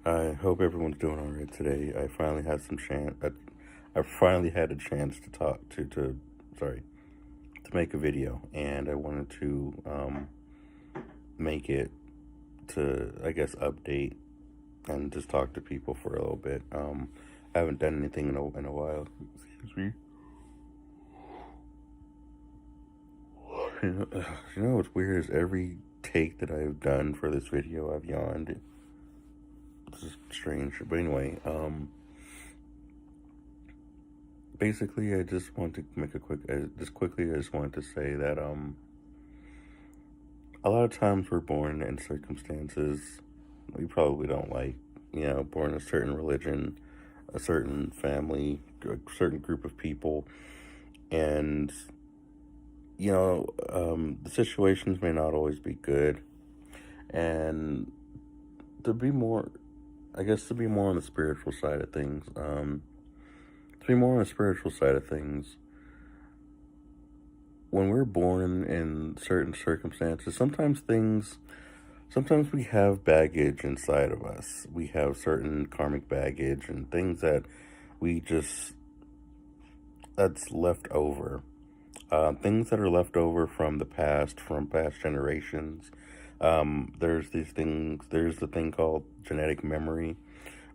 I hope everyone's doing all right today. I finally had some chance. I finally had a chance to talk sorry, to make a video, and I wanted to make it to, I guess, update and just talk to people for a little bit. I haven't done anything in a while. Excuse me. You know what's weird is every take that I've done for this video, I've yawned. This is strange, but anyway, basically, I just want to make a I just wanted to say that a lot of times we're born in circumstances we probably don't like. Born in a certain religion, a certain family, a certain group of people, and the situations may not always be good. And to be more, I guess, to be more on the spiritual side of things, when we're born in certain circumstances, sometimes we have baggage inside of us. We have certain karmic baggage and things that we just, that's left over. Things that are left over from the past, from past generations. There's the thing called genetic memory,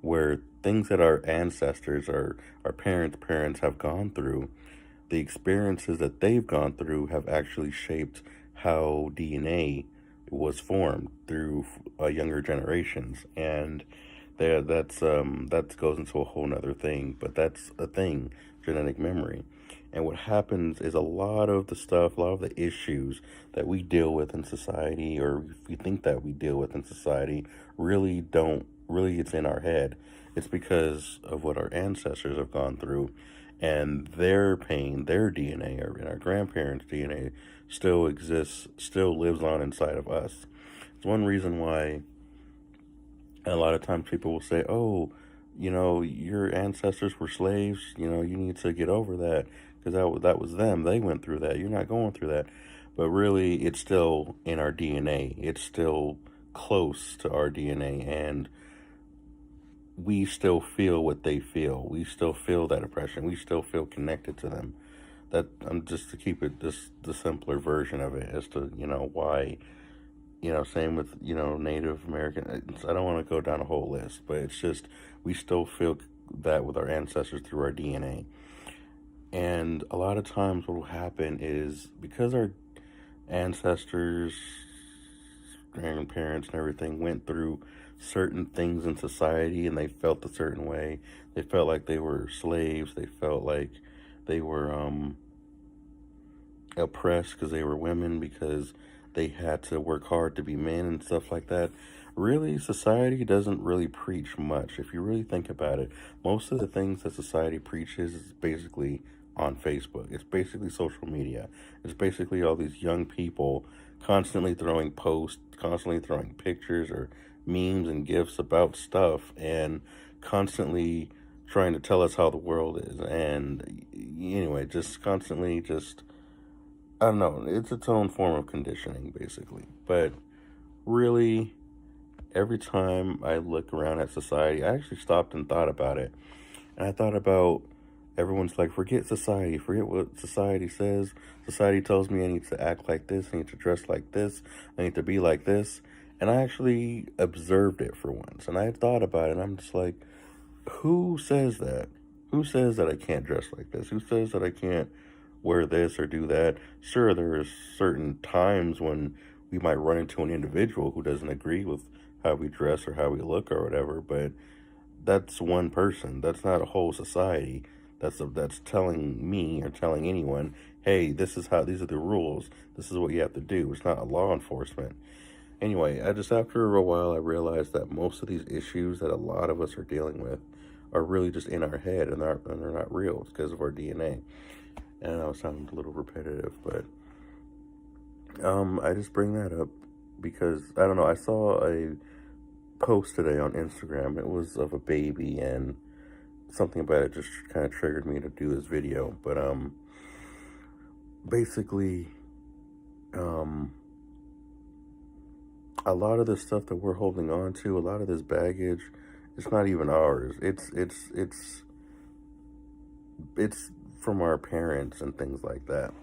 where things that our ancestors, our parents have gone through, the experiences that they've gone through have actually shaped how DNA was formed through younger generations, and that goes into a whole nother thing. But that's a thing, genetic memory. And what happens is a lot of the issues that we deal with in society, or we think that we deal with in society, really don't. Really, it's in our head. It's because of what our ancestors have gone through, and their pain, their DNA, and our grandparents' DNA still exists, still lives on inside of us. It's one reason why a lot of times people will say, "Oh, your ancestors were slaves. You need to get over that because that was them. They went through that. You're not going through that." But really, it's still in our DNA. It's still close to our DNA, and we still feel what they feel. We still feel that oppression. We still feel connected to them. That just to keep it this the simpler version of it as to why. Same with Native American. I don't want to go down a whole list, but it's just we still feel that with our ancestors through our DNA. And a lot of times, what will happen is because our ancestors, grandparents, and everything went through certain things in society and they felt a certain way. They felt like they were slaves. They felt like they were oppressed because they were women, because they had to work hard to be men and stuff like that. Really, society doesn't really preach much. If you really think about it, most of the things that society preaches is basically on Facebook. It's basically social media. It's basically all these young people constantly throwing posts, constantly throwing pictures or memes and gifs about stuff, and constantly trying to tell us how the world is. And anyway, just constantly just, I don't know, it's its own form of conditioning, basically. But really, every time I look around at society, I actually stopped and thought about it. And I thought about everyone's like, forget society, forget what society says. Society tells me I need to act like this, I need to dress like this, I need to be like this. And I actually observed it for once. And I thought about it, and I'm just like, who says that? Who says that I can't dress like this? Who says that I can't wear this or do that? Sure, there are certain times when we might run into an individual who doesn't agree with how we dress or how we look or whatever, but that's one person. That's not a whole society. That's telling me or telling anyone, hey, these are the rules. This is what you have to do. It's not a law enforcement. Anyway, I just after a while I realized that most of these issues that a lot of us are dealing with are really just in our head, and they're not real. It's because of our DNA. And I know it sounds a little repetitive, but I just bring that up because I don't know. I saw a post today on Instagram. It was of a baby, and something about it just kind of triggered me to do this video. But basically, um, a lot of this stuff that we're holding on to, a lot of this baggage, It's not even ours. It's from our parents and things like that.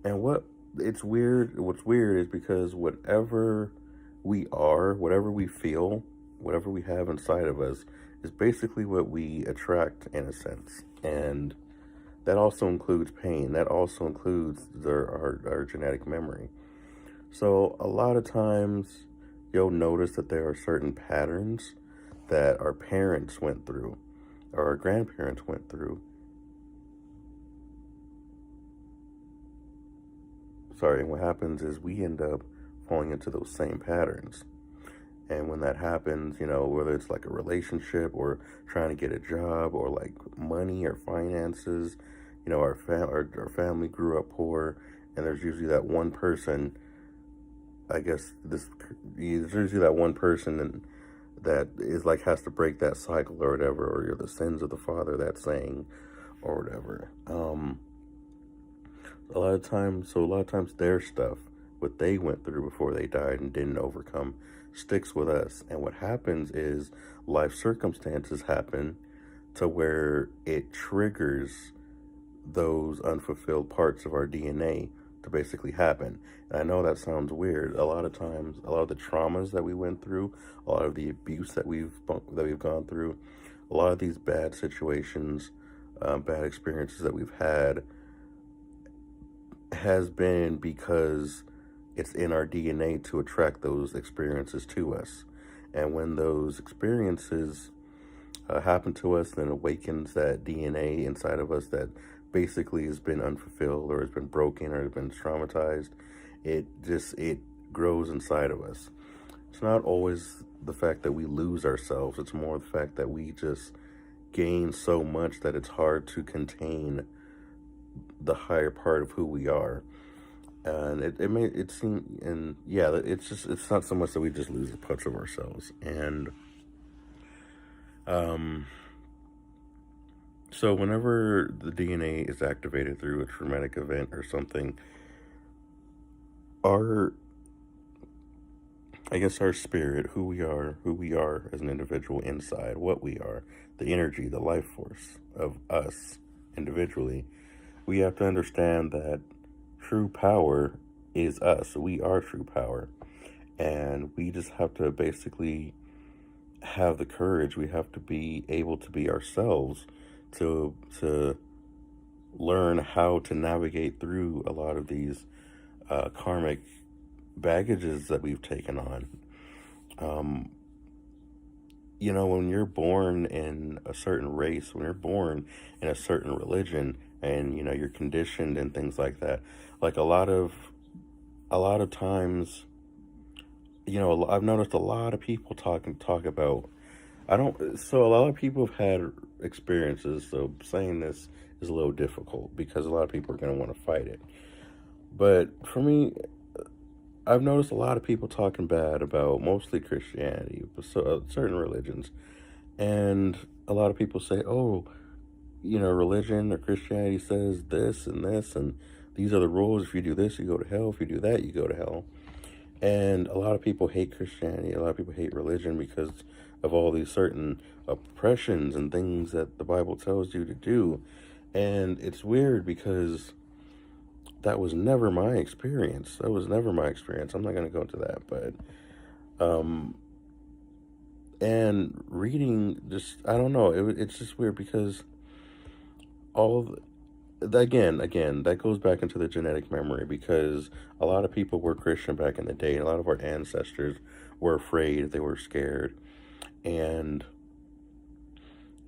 And it's weird. What's weird is because whatever we are, whatever we feel, whatever we have inside of us, is basically what we attract in a sense. And that also includes pain. That also includes our genetic memory. So a lot of times you'll notice that there are certain patterns that our parents went through or our grandparents went through. Sorry, and what happens is we end up falling into those same patterns. And when that happens, whether it's like a relationship or trying to get a job or like money or finances, our family grew up poor, and there's usually that one person. I guess there's usually that one person that is like has to break that cycle or whatever, or you're the sins of the father. That saying, or whatever. A lot of times their stuff, what they went through before they died and didn't overcome, sticks with us. And what happens is life circumstances happen to where it triggers those unfulfilled parts of our DNA to basically happen. And I know that sounds weird. A lot of times, a lot of the traumas that we went through, a lot of the abuse that we've gone through, a lot of these bad situations, bad experiences that we've had, has been because it's in our DNA to attract those experiences to us. And when those experiences happen to us, then awakens that DNA inside of us that basically has been unfulfilled or has been broken or has been traumatized. It grows inside of us. It's not always the fact that we lose ourselves. It's more the fact that we just gain so much that it's hard to contain the higher part of who we are. And it seem, and yeah, it's not so much that we just lose a parts of ourselves. And so whenever the DNA is activated through a traumatic event or something, our our spirit, who we are as an individual inside, what we are, the energy, the life force of us individually, we have to understand that true power is us. We are true power. And we just have to basically have the courage. We have to be able to be ourselves to learn how to navigate through a lot of these karmic baggages that we've taken on. When you're born in a certain race, when you're born in a certain religion, and you're conditioned and things like that, like a lot of times, I've noticed a lot of people talk about. I don't. So a lot of people have had experiences. So saying this is a little difficult because a lot of people are going to want to fight it. But for me, I've noticed a lot of people talking bad about mostly Christianity, but certain religions, and a lot of people say, "Oh, religion or Christianity says this and this, and these are the rules. If you do this, you go to hell. If you do that, you go to hell." And a lot of people hate Christianity. A lot of people hate religion because of all these certain oppressions and things that the Bible tells you to do. And it's weird because that was never my experience. That was never my experience. I'm not going to go into that, but and reading just, I don't know. It's just weird because all of, again, that goes back into the genetic memory because a lot of people were Christian back in the day. And a lot of our ancestors were afraid. They were scared. And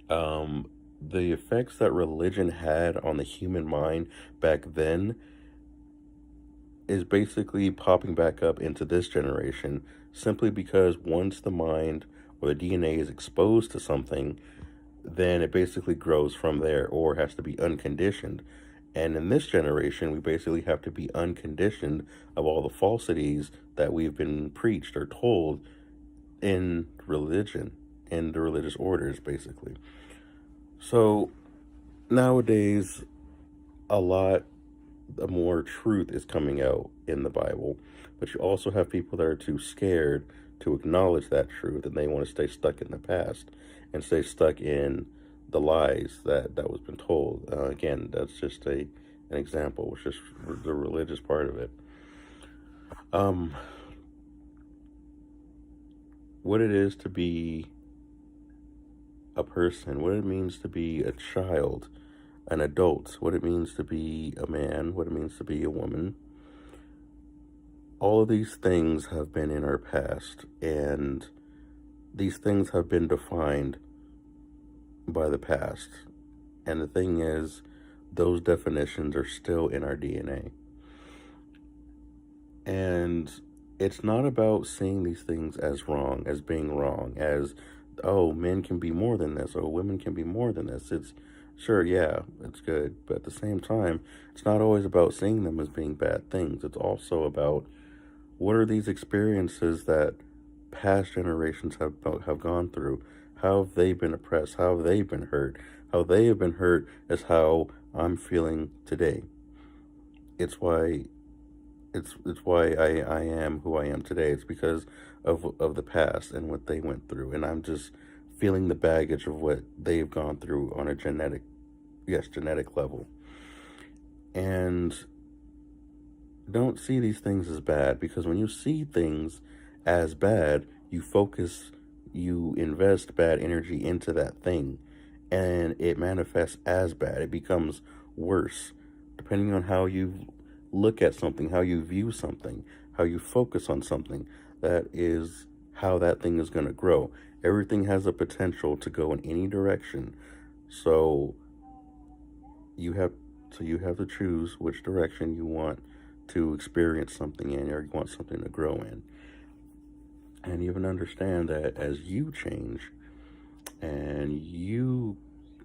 the effects that religion had on the human mind back then is basically popping back up into this generation simply because once the mind or the DNA is exposed to something, then it basically grows from there or has to be unconditioned. And in this generation, we basically have to be unconditioned of all the falsities that we've been preached or told in religion, in the religious orders, basically. So nowadays, a lot more truth is coming out in the Bible, but you also have people that are too scared to acknowledge that truth, and they want to stay stuck in the past and stay stuck in the lies that was been told. Again, that's just an example. It's just the religious part of it. Um, what it is to be a person, what it means to be a child, an adult, what it means to be a man, what it means to be a woman. All of these things have been in our past, and these things have been defined by the past. And the thing is, those definitions are still in our DNA. And it's not about seeing these things as wrong, as being wrong, as, oh, men can be more than this, or women can be more than this. It's sure, yeah, it's good. But at the same time, it's not always about seeing them as being bad things. It's also about what are these experiences that past generations have gone through? How have they been oppressed? How have they been hurt? How they have been hurt is how I'm feeling today. It's why I am who I am today. It's because of the past and what they went through, and I'm just feeling the baggage of what they've gone through on a genetic level. And don't see these things as bad, because when you see things as bad, you invest bad energy into that thing, and it manifests as bad. It becomes worse depending on how you look at something, how you view something, how you focus on something. That is how that thing is going to grow. Everything has a potential to go in any direction. So you have to choose which direction you want to experience something in, or you want something to grow in. And even understand that as you change and you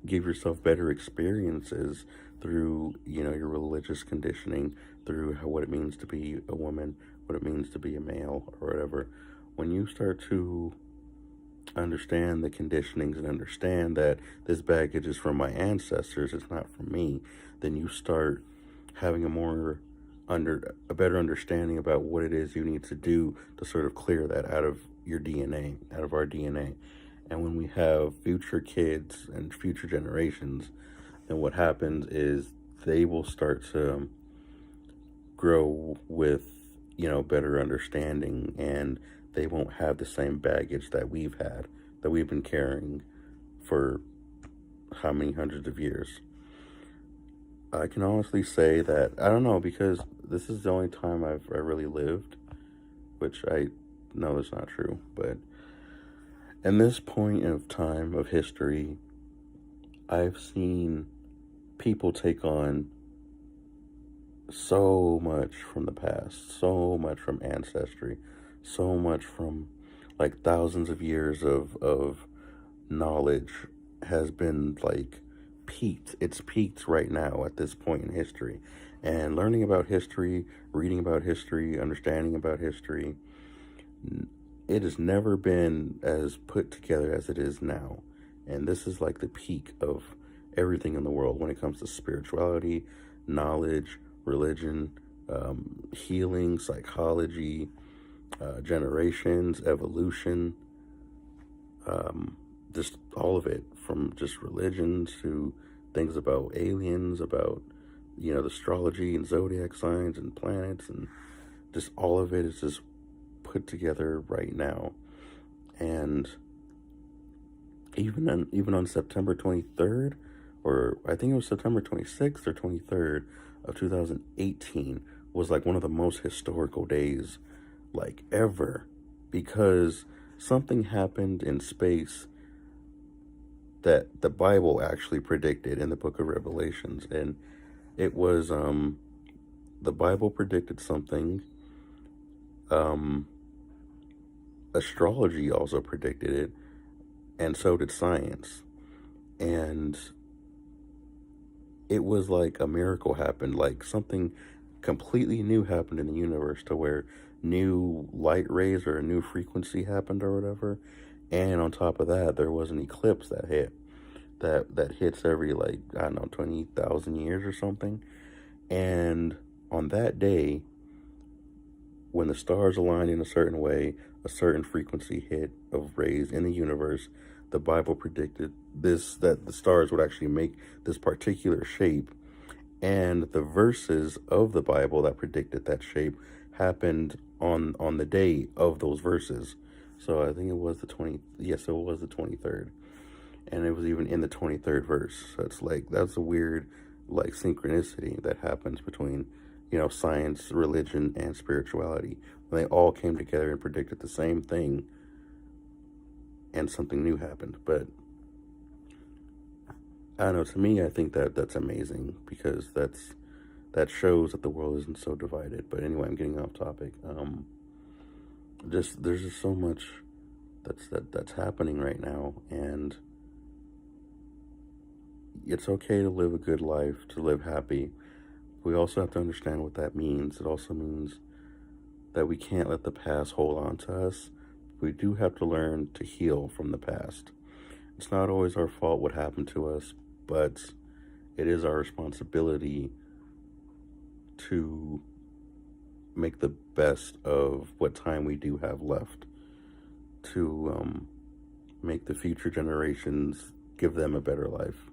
give yourself better experiences through, your religious conditioning, through what it means to be a woman, what it means to be a male, or whatever, when you start to understand the conditionings and understand that this baggage is from my ancestors, it's not from me, then you start having a better understanding about what it is you need to do to sort of clear that out of your DNA, out of our DNA. And when we have future kids and future generations, then what happens is they will start to grow with, better understanding, and they won't have the same baggage that we've had, that we've been carrying for how many hundreds of years. I can honestly say that, I don't know, because this is the only time I really lived, which I know is not true, but in this point of time of history, I've seen people take on so much from the past, so much from ancestry, so much from like thousands of years of knowledge has been like peaked. It's peaked right now at this point in history. And learning about history, reading about history, understanding about history, it has never been as put together as it is now. And this is like the peak of everything in the world when it comes to spirituality, knowledge, religion, healing, psychology, generations, evolution, just all of it, from just religion to things about aliens, about, the astrology and zodiac signs and planets, and just all of it is just put together right now. And even on September 23rd, or I think it was September 26th or 23rd of 2018, was like one of the most historical days like ever, because something happened in space that the Bible actually predicted in the book of Revelations. And it was the Bible predicted something, astrology also predicted it, and so did science. And it was like a miracle happened, like something completely new happened in the universe, to where new light rays or a new frequency happened or whatever. And on top of that, there was an eclipse that hit, that hits every, like, I don't know, 20,000 years or something. And on that day, when the stars aligned in a certain way, a certain frequency hit of rays in the universe, the Bible predicted this, that the stars would actually make this particular shape. And the verses of the Bible that predicted that shape happened on the day of those verses. So I think it was the 20, yes, it was the 23rd. And it was even in the 23rd verse. So it's like, that's a weird, like, synchronicity that happens between, science, religion, and spirituality. When they all came together and predicted the same thing, and something new happened. But I don't know, to me, I think that that's amazing, because that shows that the world isn't so divided. But anyway, I'm getting off topic. There's just so much that's happening right now, and it's okay to live a good life, to live happy. We also have to understand what that means. It also means that we can't let the past hold on to us. We do have to learn to heal from the past. It's not always our fault what happened to us, but it is our responsibility to make the best of what time we do have left, to make the future generations, give them a better life.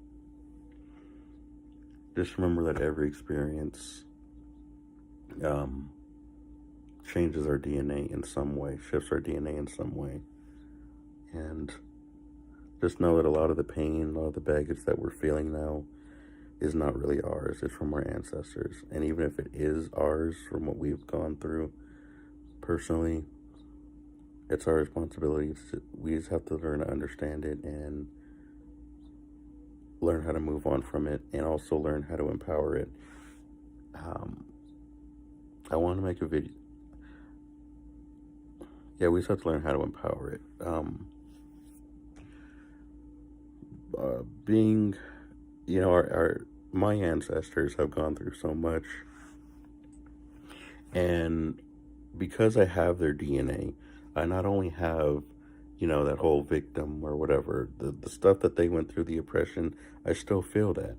Just remember that every experience changes our DNA in some way, shifts our DNA in some way. And just know that a lot of the pain, a lot of the baggage that we're feeling now is not really ours. It's from our ancestors. And even if it is ours from what we've gone through personally, it's our responsibility. We just have to learn to understand it and learn how to move on from it, and also learn how to empower it. I want to make a video. Yeah, we just have to learn how to empower it. Being, my ancestors have gone through so much, and because I have their DNA, I not only have, that whole victim or whatever, the stuff that they went through, the oppression, I still feel that.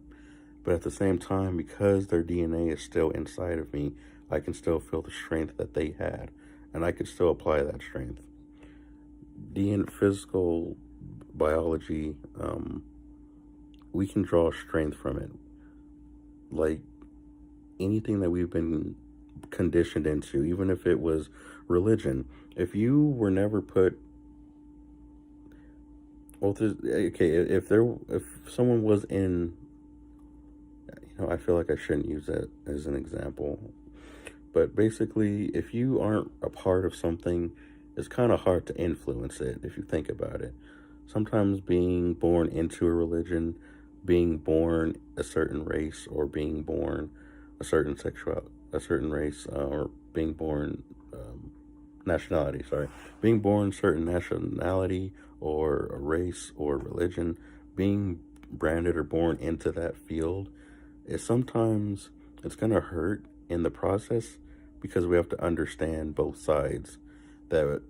But at the same time, because their DNA is still inside of me, I can still feel the strength that they had, and I can still apply that strength. DNA, physical biology, we can draw strength from it. Like anything that we've been conditioned into, even if it was religion, if you were never put, well, okay, if someone was in, I feel like I shouldn't use that as an example, but basically, if you aren't a part of something, it's kind of hard to influence it if you think about it. Sometimes being born into a religion, being born a certain race, or being born a certain race, or being born nationality, being born certain nationality or a race or religion, being branded or born into that field, is sometimes it's going to hurt in the process, because we have to understand both sides, that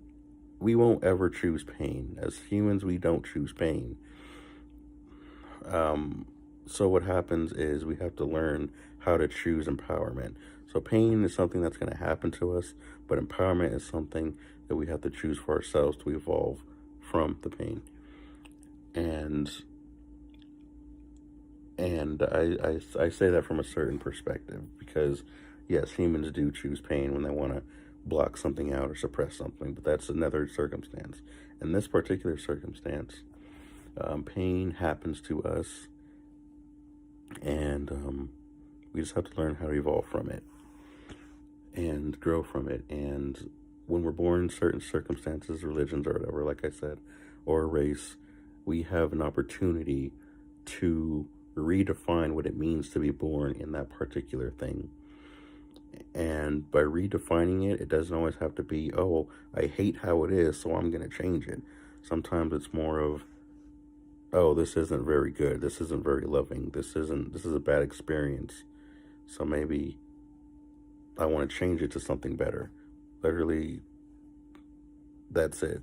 we won't ever choose pain. As humans, we don't choose pain. So what happens is we have to learn how to choose empowerment. So pain is something that's going to happen to us, but empowerment is something that we have to choose for ourselves to evolve from the pain. And I say that from a certain perspective, because yes, humans do choose pain when they want to block something out or suppress something, but that's another circumstance. In this particular circumstance, pain happens to us, and we just have to learn how to evolve from it and grow from it. And when we're born in certain circumstances, religions, or whatever, like I said, or a race, we have an opportunity to redefine what it means to be born in that particular thing. And by redefining it, it doesn't always have to be, oh, I hate how it is, so I'm going to change it. Sometimes it's more of, oh, this isn't very good, this isn't very loving, this is a bad experience, so maybe I want to change it to something better. Literally, that's it.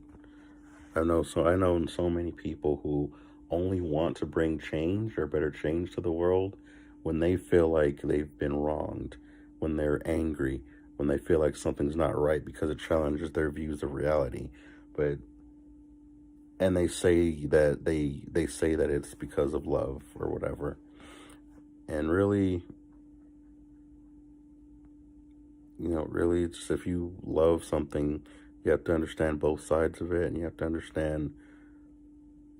I know so many people who only want to bring change or better change to the world when they feel like they've been wronged, when they're angry, when they feel like something's not right because it challenges their views of reality. But and they say that they say that it's because of love or whatever. And really, really, it's if you love something, you have to understand both sides of it, and you have to understand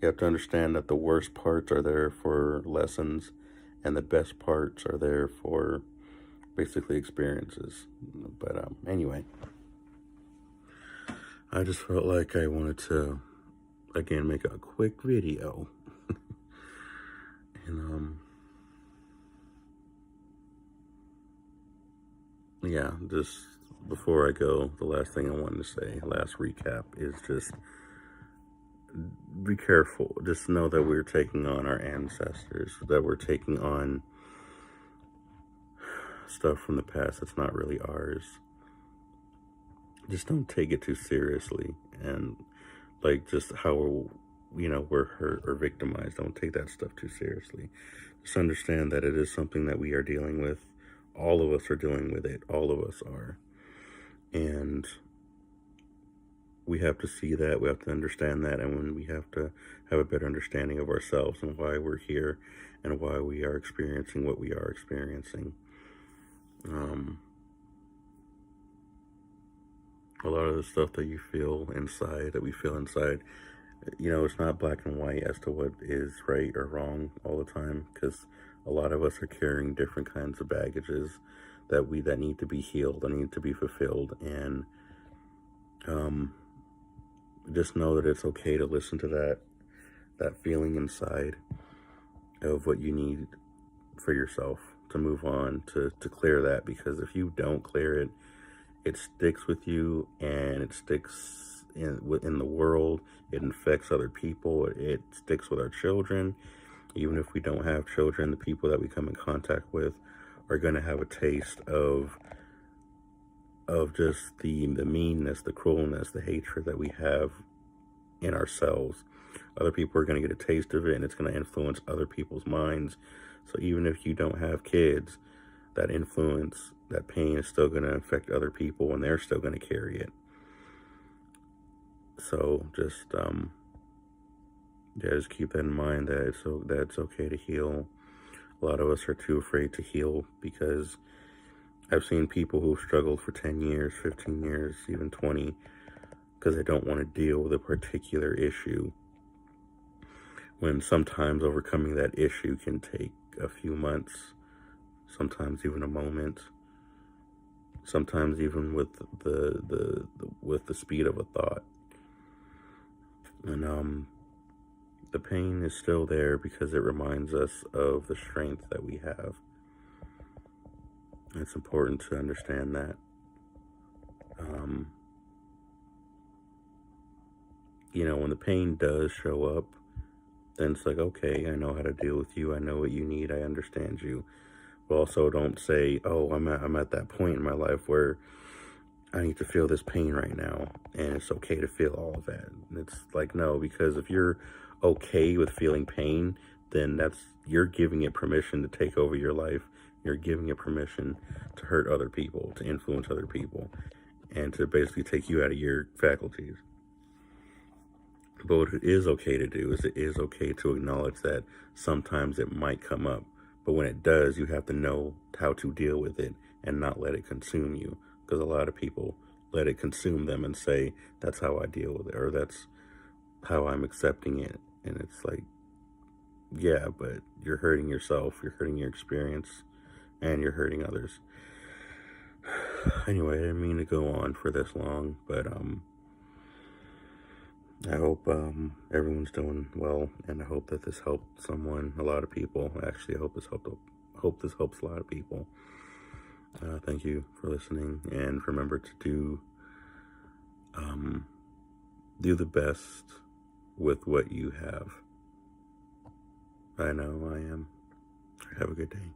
that the worst parts are there for lessons, and the best parts are there for basically experiences. But anyway, I just felt like I wanted to again make a quick video, and yeah, just before I go, the last thing I wanted to say, last recap, is just be careful. Just know that we're taking on our ancestors, that we're taking on stuff from the past that's not really ours. Just don't take it too seriously, and like just how we're hurt or victimized. Don't take that stuff too seriously. Just understand that it is something that we are dealing with. All of us are dealing with it. All of us are, and we have to see that, we have to understand that, and when we have to have a better understanding of ourselves and why we're here and why we are experiencing what we are experiencing. A lot of the stuff that you feel inside, that we feel inside, it's not black and white as to what is right or wrong all the time, because a lot of us are carrying different kinds of baggages that need to be healed, that need to be fulfilled, and just know that it's okay to listen to that feeling inside of what you need for yourself to move on, to clear that, because if you don't clear it, it sticks with you, and it sticks in the world. It infects other people. It sticks with our children. Even if we don't have children, the people that we come in contact with are going to have a taste of just the meanness, the cruelness, the hatred that we have in ourselves. Other people are going to get a taste of it, and it's going to influence other people's minds. So even if you don't have kids, that influence, that pain is still going to affect other people, and they're still going to carry it. So just just keep that in mind, that it's okay to heal. A lot of us are too afraid to heal, because I've seen people who've struggled for 10 years, 15 years, even 20, because they don't want to deal with a particular issue, when sometimes overcoming that issue can take a few months, sometimes even a moment, sometimes even with the speed of a thought. And the pain is still there because it reminds us of the strength that we have. It's important to understand that. When the pain does show up, then it's like, okay, I know how to deal with you. I know what you need. I understand you. But also don't say, oh, I'm at that point in my life where I need to feel this pain right now, and it's okay to feel all of that. And it's like, no, because if you're okay with feeling pain, then you're giving it permission to take over your life. You're giving it permission to hurt other people, to influence other people, and to basically take you out of your faculties. But what it is okay to do is it is okay to acknowledge that sometimes it might come up. But when it does, you have to know how to deal with it and not let it consume you. Because a lot of people let it consume them and say, that's how I deal with it, or that's how I'm accepting it. And it's like, yeah, but you're hurting yourself, you're hurting your experience, and you're hurting others. Anyway, I didn't mean to go on for this long, but I hope everyone's doing well, and I hope that this helped someone, a lot of people. Actually, I hope this helps a lot of people. Thank you for listening, and remember to do the best with what you have. I know I am. Have a good day.